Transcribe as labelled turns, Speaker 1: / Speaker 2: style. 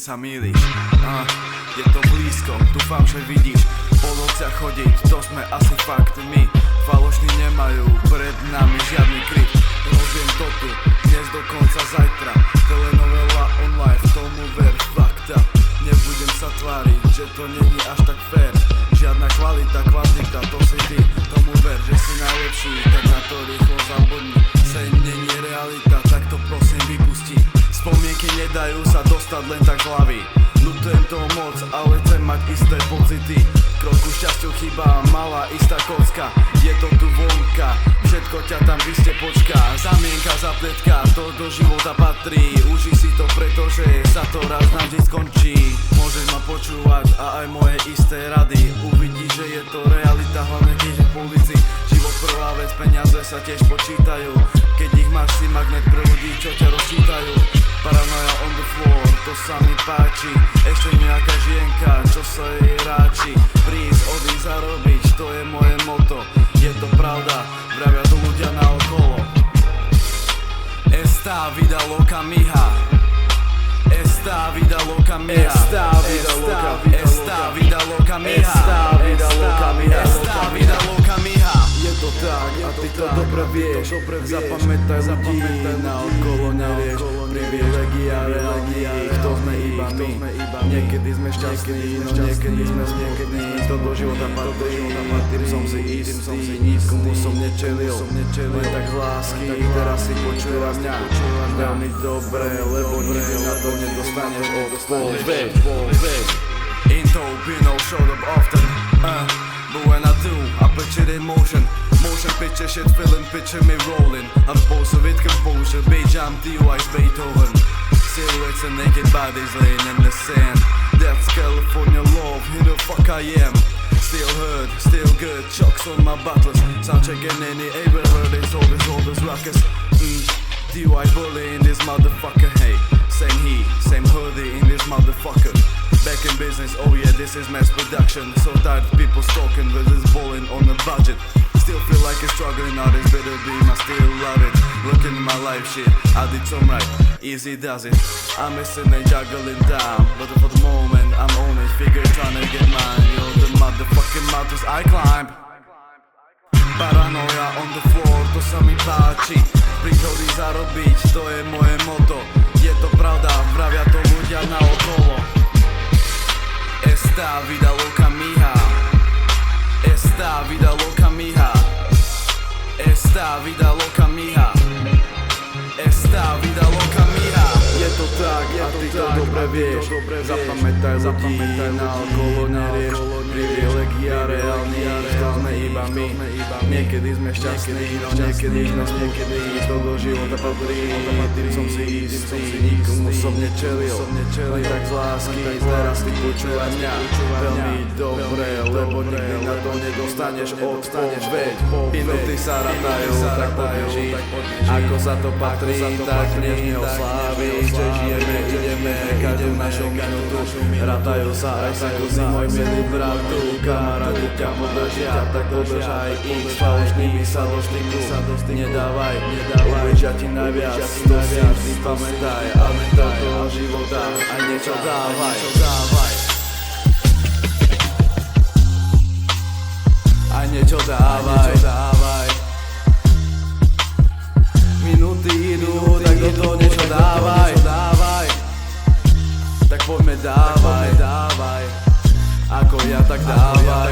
Speaker 1: sa mýliš. Je to blízko, dúfam, že vidíš. Po nociach chodiť, to sme asi fakt my. Falošní nemajú pred nami žiadny kryt. Rozjem to tu, dnes do konca zajtra. Telenovela on live, tomu ver, fakta. Nebudem sa tváriť, že to není až tak fair. Žiadna kvalita, kvantita, to si ty. Tomu ver, že si najlepší, tak na to rýchlo zabudni. Sen není realita, tak to prosím vypusti. Spomienky nedajú sa dostať len tak z hlavy. Ľutujem toho moc, ale chcem mať isté pocity. Kroku šťastiu chýba malá istá kocka. Je to tu vonka, všetko ťa tam iste počká. Zamienka, zapletka, to do života patrí. Uži si to, pretože sa to raz navždy skončí. Môžeš ma počúvať a aj moje isté rady. Uvidíš, že je to realita, hlavne keď je po ulici. Život prvá vec, peniaze sa tiež počítajú. Keď ich máš, si magnet pre ľudí, čo ťa rozčítajú. Paranoia on the floor, to sa mi páči. Ešte nejaká žienka, čo sa jej ráči. Prísť, odísť, zarobiť, to je moje moto. Je to pravda, vravia to ľudia naokolo. Esta vida loca mija. Esta vida loca mija. Esta vida loca mija. Esta vida loca mija. Esta vida loca mija. Je to tak, a ty to dobre vieš. Zapamätaj ľudí, naokolo nerieš. Privilegia, reálni, kto sme iba my. Niekedy sme šťastní, no niekedy sme smutní. To do života patrí, som si istý. Nikomu som nečelil, len tak z lásky. Teraz si počúva mňa veľmi dobre, lebo nikdy na to nedostaneš odpoveď. Ain't been no showed up often, but when I do, I picture it in motion. Motion picture shit, feeling picture me rolling. I'm supposed to with composure, beige I'm DUI's Beethoven. Silhouettes and naked bodies laying in the sand. That's California love, who the fuck I am. Still heard, still good, chucks on my butlers. Sound checking any ever heard it's all this ruckus. DUI bully in this motherfucker, hey. Same hoodie in this motherfucker. Back in business, oh yeah, this is mass production. So tired of people stalking with this bowling on the budget. Still feel like it's struggling, all this better be, I still love it. Looking at my life shit, I did some right, easy does it. I'm missing and juggling down, but for the moment I'm on it, figure trying to get mine. You're the motherfucking mountains I climb. Paranoia on the floor, to sa mi páči. Príchody zarobiť, to je moje moto. Je to pravda, vravia to ľudia naokolo. Esta vida loca mija. Esta vida loca mija. Esta vida loca mija. Esta vida loca mija. Je to tak, a ty to dobre vieš. Zapamätaj ľudí, naokolo nerieš. Privilegia reálni, to sme iba my. Niekedy sme šťastní, no niekedy sme smutní. To do života patrí, som si istý. Nikomu som nečelil, len tak z lásky. Teraz ty počúvaj mňa veľmi dobre, lebo nikdy na to nedostaneš odpoveď. Minuty sa ratajú, tak poďme žiť ako sa to patrí, tak nežne osláviť. Že žijeme, ideme, každú našu minútu. Ratajú sa aj sekundy, môj milý bratu. Kamaráti ťa podržia, tak podrž aj ich. S falošnými sa do styku nedávaj, uvedia ti najviac. To si vždy pamätaj, ale to do života aj niečo dávaj. Aj niečo dávaj. Minúty idú, tak do toho niečo dávaj. Tak poďme dávaj. Ako ja, tak dávaj.